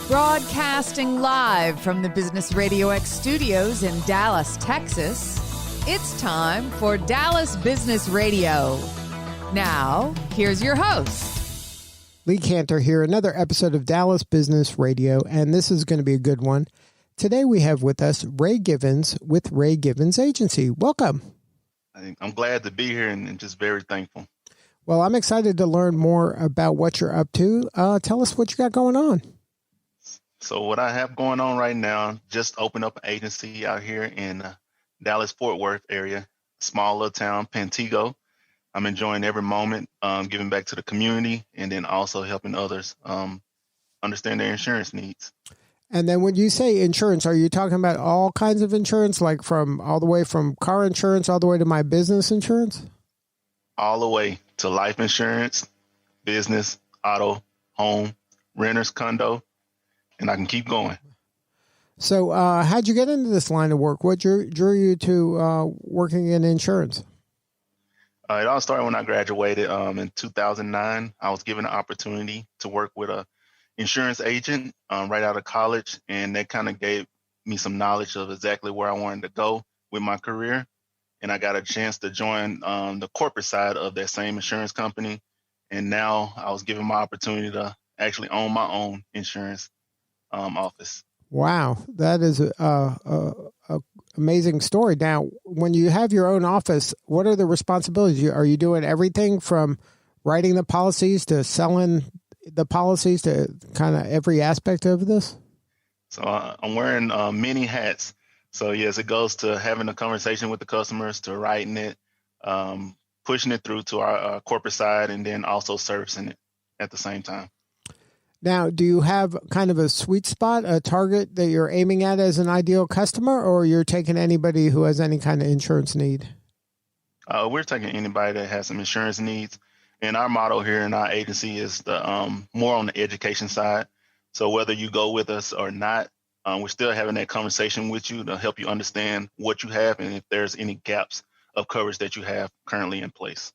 Broadcasting live from the Business RadioX studios in Dallas, Texas, it's time for Dallas Business Radio. Now, here's your host. Lee Cantor here, another episode of Dallas Business Radio, and this is going to be a good one. Today we have with us Ray Givens with Ray Givens Agency. Welcome. I'm glad to be here and just very thankful. Well, I'm excited to learn more about what you're up to. Tell us what you got going on. So what I have going on right now, just opened up an agency out here in Dallas-Fort Worth area, small little town, Pantego. I'm enjoying every moment, giving back to the community, and then also helping others understand their insurance needs. And then when you say insurance, are you talking about all kinds of insurance, like from all the way from car insurance all the way to my business insurance? All the way to life insurance, business, auto, home, renters, condo, and I can keep going. So how'd you get into this line of work? What drew you to working in insurance? It all started when I graduated in 2009. I was given an opportunity to work with a insurance agent right out of college, and that kind of gave me some knowledge of exactly where I wanted to go with my career. And I got a chance to join the corporate side of that same insurance company. And now I was given my opportunity to actually own my own insurance office. Wow, that is a amazing story. Now, when you have your own office, what are the responsibilities? Are you doing everything from writing the policies to selling the policies to kind of every aspect of this? So I'm wearing many hats. So yes, it goes to having a conversation with the customers, to writing it, pushing it through to our corporate side, and then also servicing it at the same time. Now, do you have kind of a sweet spot, a target that you're aiming at as an ideal customer, or you're taking anybody who has any kind of insurance need? We're taking anybody that has some insurance needs. And our motto here in our agency is the more on the education side. So whether you go with us or not, we're still having that conversation with you to help you understand what you have and if there's any gaps of coverage that you have currently in place.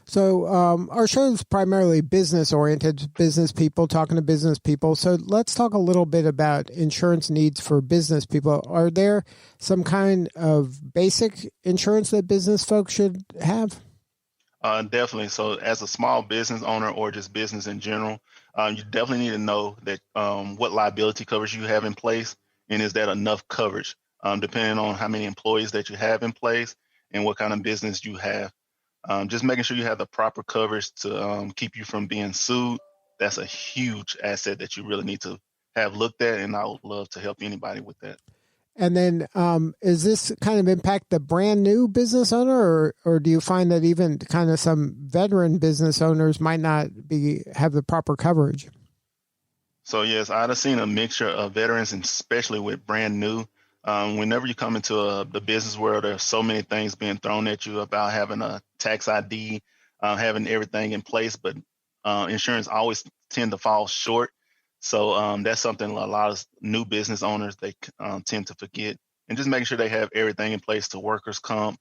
So our show is primarily business-oriented, business people talking to business people. So let's talk a little bit about insurance needs for business people. Are there some kind of basic insurance that business folks should have? Definitely. So as a small business owner or just business in general, you definitely need to know that what liability coverage you have in place, and is that enough coverage, depending on how many employees that you have in place and what kind of business you have. Just making sure you have the proper coverage to keep you from being sued. That's a huge asset that you really need to have looked at, and I would love to help anybody with that. And then is this kind of impact the brand new business owner, or do you find that even kind of some veteran business owners might not have the proper coverage? So yes, I've seen a mixture of veterans, and especially with brand new. Whenever you come into the business world, there's so many things being thrown at you about having a tax ID, having everything in place, but insurance always tend to fall short. So that's something a lot of new business owners, they tend to forget, and just making sure they have everything in place to workers' comp,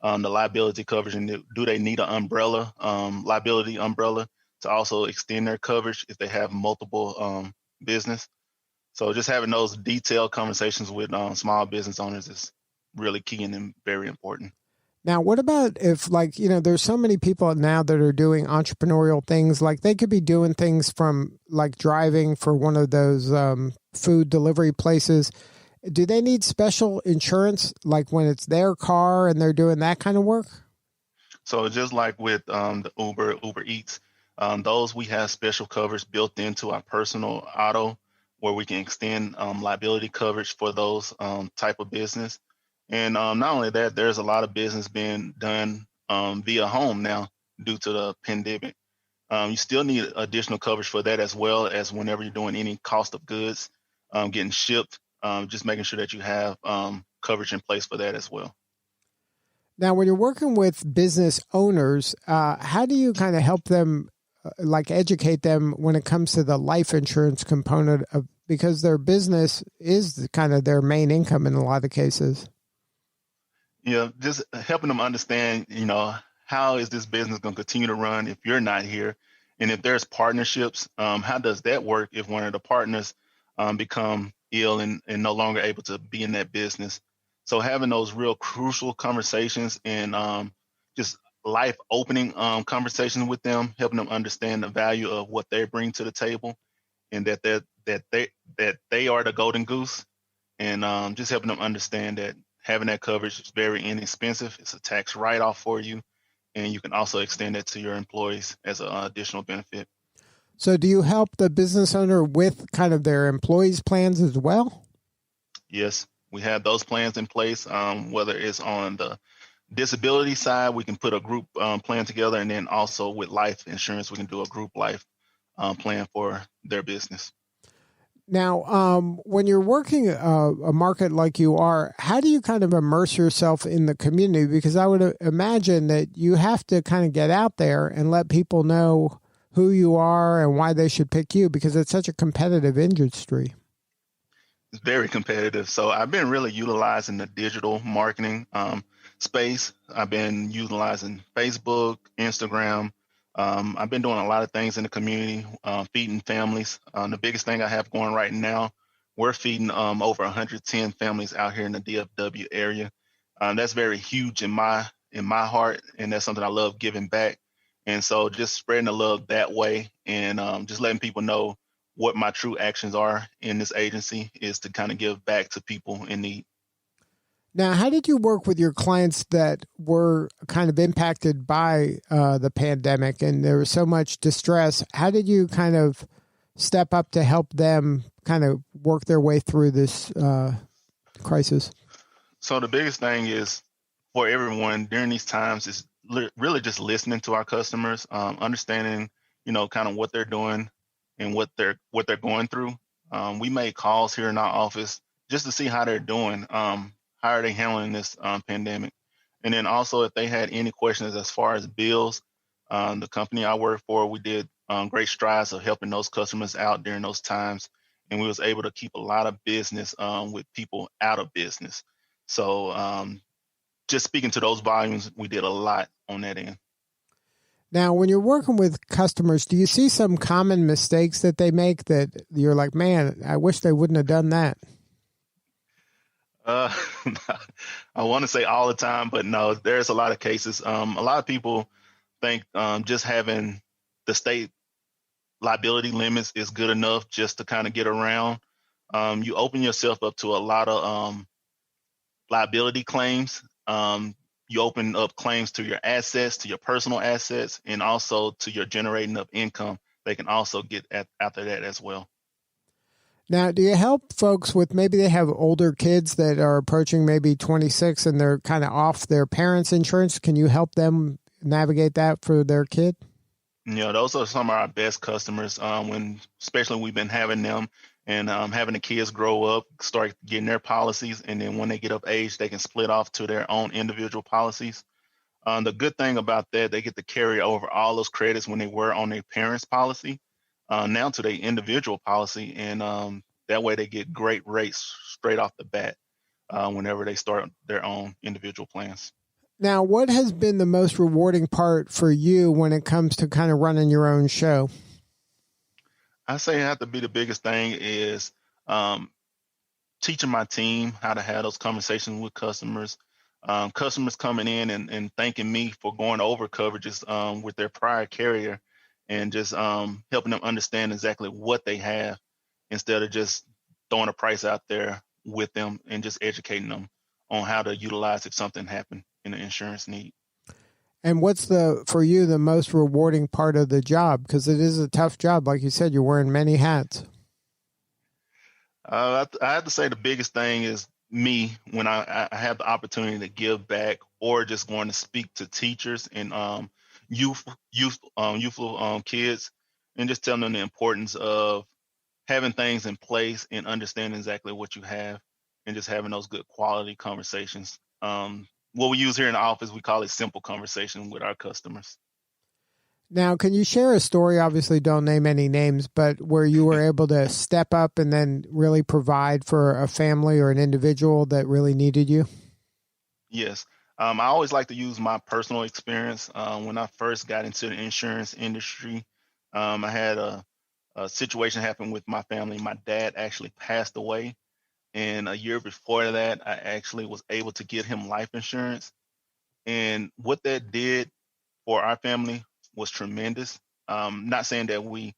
the liability coverage, and do they need an umbrella, liability umbrella, to also extend their coverage if they have multiple business. So just having those detailed conversations with small business owners is really key and very important. Now, what about if, there's so many people now that are doing entrepreneurial things, like they could be doing things from like driving for one of those food delivery places. Do they need special insurance, like when it's their car and they're doing that kind of work? So just like with the Uber Eats, those we have special coverage built into our personal auto, where we can extend liability coverage for those type of business. And not only that, there's a lot of business being done via home now due to the pandemic. You still need additional coverage for that, as well as whenever you're doing any cost of goods getting shipped, just making sure that you have coverage in place for that as well. Now, when you're working with business owners, how do you kind of help them, educate them when it comes to the life insurance component of, because their business is kind of their main income in a lot of cases? Yeah, just helping them understand, how is this business going to continue to run if you're not here? And if there's partnerships, how does that work if one of the partners become ill and no longer able to be in that business. So having those real crucial conversations and just life opening conversations with them, helping them understand the value of what they bring to the table, and that they are the golden goose, and just helping them understand that having that coverage is very inexpensive. It's a tax write off for you, and you can also extend that to your employees as an additional benefit. So do you help the business owner with kind of their employees' plans as well? Yes, we have those plans in place. Whether it's on the disability side, we can put a group plan together, and then also with life insurance, we can do a group life plan for their business. Now, when you're working a market like you are, how do you kind of immerse yourself in the community? Because I would imagine that you have to kind of get out there and let people know who you are and why they should pick you, because it's such a competitive industry. It's very competitive. So I've been really utilizing the digital marketing space. I've been utilizing Facebook, Instagram. I've been doing a lot of things in the community, feeding families. The biggest thing I have going right now, we're feeding over 110 families out here in the DFW area. That's very huge in my heart, and that's something I love giving back. And so just spreading the love that way, and just letting people know what my true actions are in this agency is to kind of give back to people in need. Now, how did you work with your clients that were kind of impacted by the pandemic and there was so much distress? How did you kind of step up to help them kind of work their way through this crisis? So the biggest thing is for everyone during these times is really just listening to our customers, understanding, kind of what they're doing and what they're going through. We made calls here in our office just to see how they're doing. How are they handling this pandemic? And then also if they had any questions as far as bills, the company I work for, we did great strides of helping those customers out during those times. And we was able to keep a lot of business with people out of business. So just speaking to those volumes, we did a lot on that end. Now, when you're working with customers, do you see some common mistakes that they make that you're like, man, I wish they wouldn't have done that? I want to say all the time, but no, there's a lot of cases. A lot of people think just having the state liability limits is good enough just to kind of get around. You open yourself up to a lot of liability claims. You open up claims to your assets, to your personal assets, and also to your generating of income. They can also get after that as well. Now, do you help folks with maybe they have older kids that are approaching maybe 26 and they're kind of off their parents' insurance? Can you help them navigate that for their kid? Those are some of our best customers especially we've been having them and having the kids grow up, start getting their policies. And then when they get of age, they can split off to their own individual policies. The good thing about that, they get to carry over all those credits when they were on their parents' policy. Now to their individual policy, and that way they get great rates straight off the bat whenever they start their own individual plans. Now, what has been the most rewarding part for you when it comes to kind of running your own show? I say it have to be the biggest thing is teaching my team how to have those conversations with customers. Customers coming in and thanking me for going over coverages with their prior carrier, and just helping them understand exactly what they have instead of just throwing a price out there with them, and just educating them on how to utilize if something happened in the insurance need. And what's for you the most rewarding part of the job? Because it is a tough job. Like you said, you're wearing many hats. I have to say the biggest thing is me when I have the opportunity to give back, or just going to speak to teachers and youthful kids, and just telling them the importance of having things in place and understanding exactly what you have, and just having those good quality conversations. What we use here in the office, we call it simple conversation with our customers. Now, can you share a story? Obviously, don't name any names, but where you were able to step up and then really provide for a family or an individual that really needed you? Yes. I always like to use my personal experience. When I first got into the insurance industry, I had a a situation happened with my family. My dad actually passed away. And a year before that, I actually was able to get him life insurance. And what that did for our family was tremendous. Not saying that we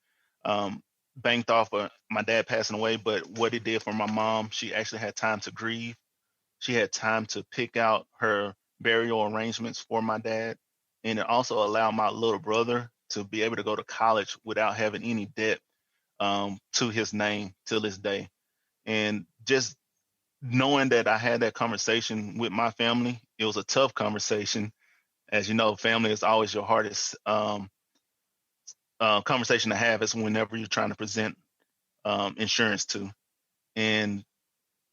banked off of my dad passing away, but what it did for my mom, she actually had time to grieve. She had time to pick out her burial arrangements for my dad. And it also allowed my little brother to be able to go to college without having any debt to his name till this day. And just knowing that I had that conversation with my family, it was a tough conversation. As you know, family is always your hardest conversation to have. Is whenever you're trying to present insurance to. And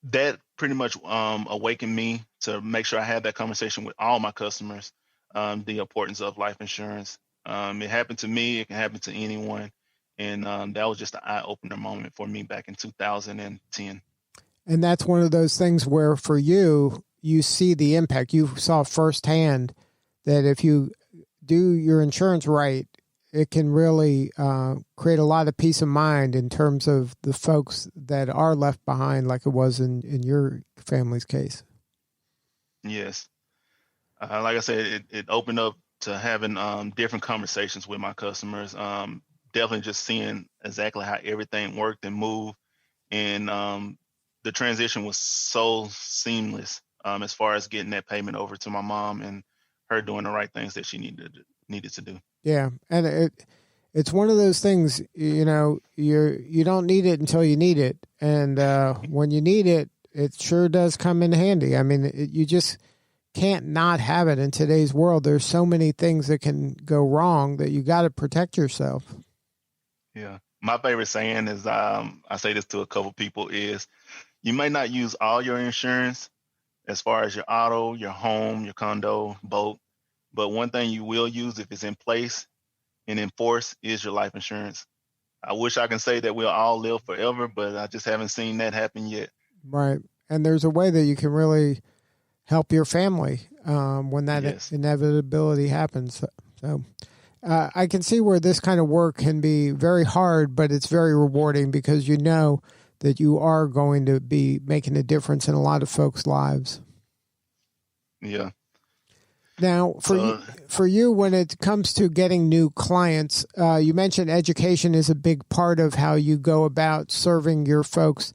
that pretty much awakened me to make sure I had that conversation with all my customers, the importance of life insurance. It happened to me, it can happen to anyone. And that was just an eye-opener moment for me back in 2010. And that's one of those things where for you, you see the impact. You saw firsthand that if you do your insurance right, it can really create a lot of peace of mind in terms of the folks that are left behind, like it was in your family's case. Yes. Like I said, it opened up to having different conversations with my customers. Definitely just seeing exactly how everything worked and moved. And the transition was so seamless as far as getting that payment over to my mom and her doing the right things that she needed to do. Yeah, and it's one of those things, you know, you don't need it until you need it, and when you need it, it sure does come in handy. I mean, you just can't not have it in today's world. There's so many things that can go wrong that you got to protect yourself. Yeah, my favorite saying is, I say this to a couple people, is you may not use all your insurance as far as your auto, your home, your condo, boat. But one thing you will use if it's in place and in force is your life insurance. I wish I can say that we'll all live forever, but I just haven't seen that happen yet. Right. And there's a way that you can really help your family when that inevitability happens. So I can see where this kind of work can be very hard, but it's very rewarding because you know that you are going to be making a difference in a lot of folks' lives. Yeah. Now, for you, when it comes to getting new clients, you mentioned education is a big part of how you go about serving your folks.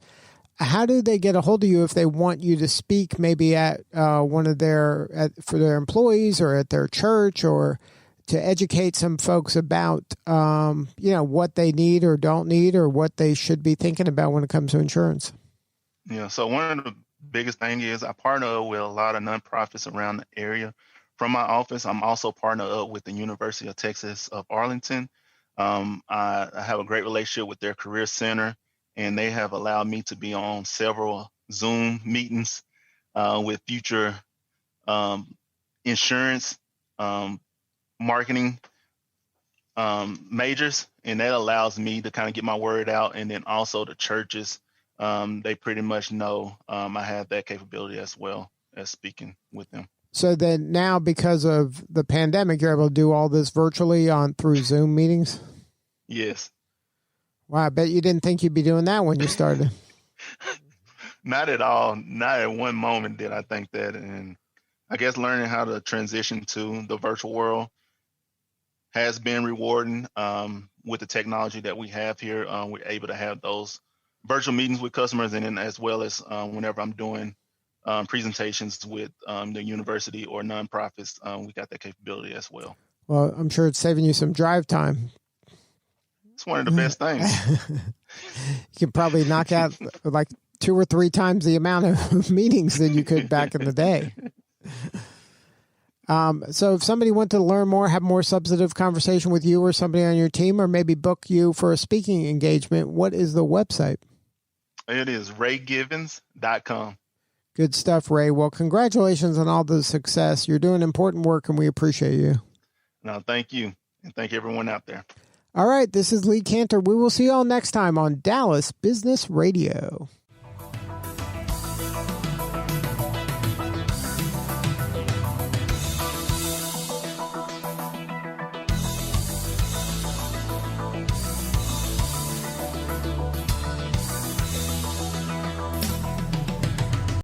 How do they get a hold of you if they want you to speak maybe at one of for their employees or at their church, or to educate some folks about, what they need or don't need or what they should be thinking about when it comes to insurance? Yeah. So one of the biggest thing is I partner with a lot of nonprofits around the area. From my office, I'm also partnered up with the University of Texas of Arlington. I have a great relationship with their career center, and they have allowed me to be on several Zoom meetings with future insurance marketing majors, and that allows me to kind of get my word out. And then also the churches, they pretty much know I have that capability as well as speaking with them. So then now, because of the pandemic, you're able to do all this virtually through Zoom meetings? Yes. Wow, I bet you didn't think you'd be doing that when you started. Not at all. Not at one moment did I think that. And I guess learning how to transition to the virtual world has been rewarding. With the technology that we have here, we're able to have those virtual meetings with customers, and then as well as whenever I'm doing presentations with the university or nonprofits, we got that capability as well. Well, I'm sure it's saving you some drive time. It's one of the best things. You can probably knock out like 2 or 3 times the amount of meetings than you could back in the day. So if somebody wanted to learn more, have more substantive conversation with you or somebody on your team, or maybe book you for a speaking engagement, what is the website? It is raygivens.com. Good stuff, Ray. Well, congratulations on all the success. You're doing important work, and we appreciate you. No, thank you. And thank everyone out there. All right, this is Lee Cantor. We will see you all next time on Dallas Business Radio.